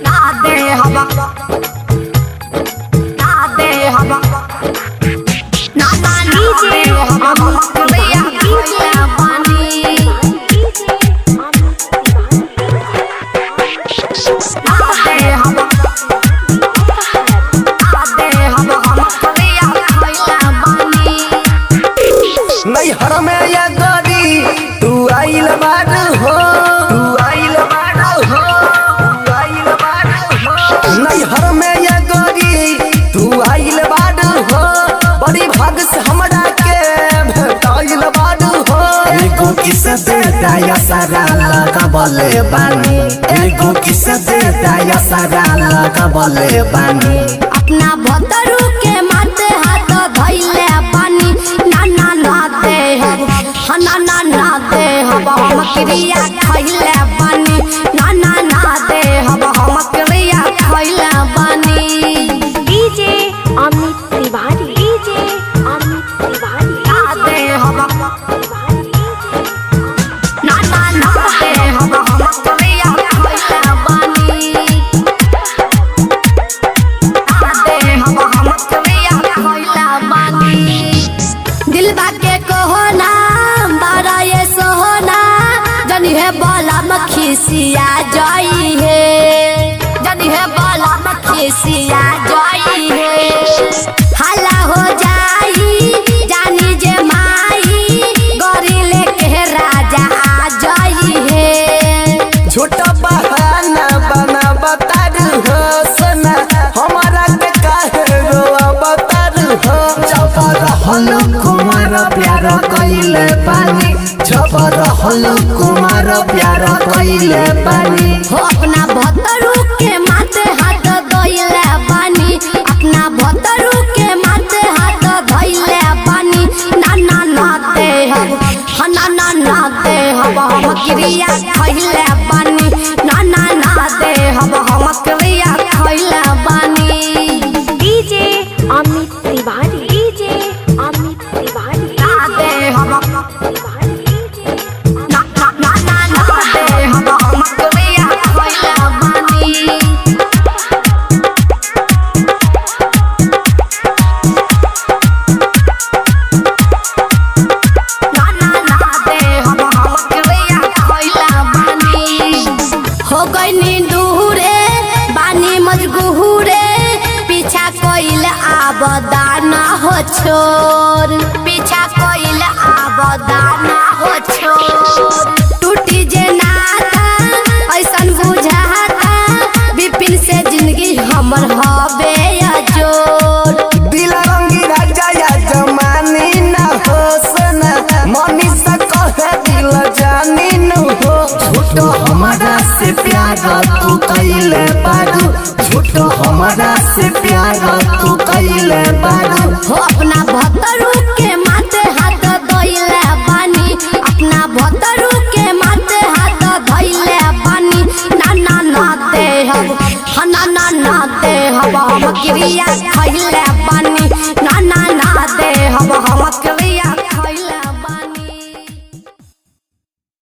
ना दे हवा ना दे हवा ना ना नीचे हवा भैया भैया पानी ना दे हवा नैहर में या गरी तू आइल बार हो, तू आइल बार हो, तू आइल बार हो। नैहर में या गरी तू आइल बार हो, बड़ी भाग से हमरा के भेटाइल बार हो। एगो किस दे दाया सारा लगाबले बानी, एगो किस दे दाया सारा लगाबले बानी। अपना भतरू के माथे हाथ धइले पानी ना ना ना दे ना ना ना दे हम क्रिया खइले पानी ना ना ना दे हम क्रिया खइले पानी। डीजे अमित तिवारी, डीजे अमित तिवारी ना दे हम ना ना ना दे हम क्रिया खइले पानी ना दे हम क्रिया खइले पानी। दिलबा के कोहना बारा ये सोहना जनी है बाला मखिसिया जाई है, जनी है बाला मखिसिया जाई है। हाला हो जाई जानी जे माई गोरी लेके राजा आ जाई है। छोटा बहाना बना बतार हो सना हमारा के काहे रोआ बतार हो। जबर हलो कुमार प्यार कइले पानी, जबर हलो कुमार प्यार कइले पानी। हो अपना भतरू के माथे हाथ धइले पानी, अपना भतरू के माथे हाथ धइले पानी ना ना ना दे ना ना ना दे हम क्रिया खइले पानी ना ना ना दे हम क्रिया खइले पानी। डीजे अमित तिवारी, डीजे अमित तिवारी ना दे हम तिवारी ना ना ना ना ना दे हम क्रिया खइले पानी ना ना ना दे हम क्रिया खइले पानी। हो गइनी दूरे बानी मजगूरे पीछा कोइल आबदाना हो छोर, पीछा कोइल आबदाना हो छोर। टूटी जे नाता ऐसन बुझाता विपिन से जिंदगी हमर हवे अजोर। दिल रंगी राजा या जमानी ना हो सना मनीषा कहे दिल जानी न हो। झूठो हमारा से प्यार तू कइले बारू, झूठो हमारा से प्यार तू कइले बारू। हो अपना भतरू के माथे हाथ धइले पानी, अपना भतरू के माथे हाथ धइले पानी ना ना ना दे ना ना ना दे हम क्रिया खइले पानी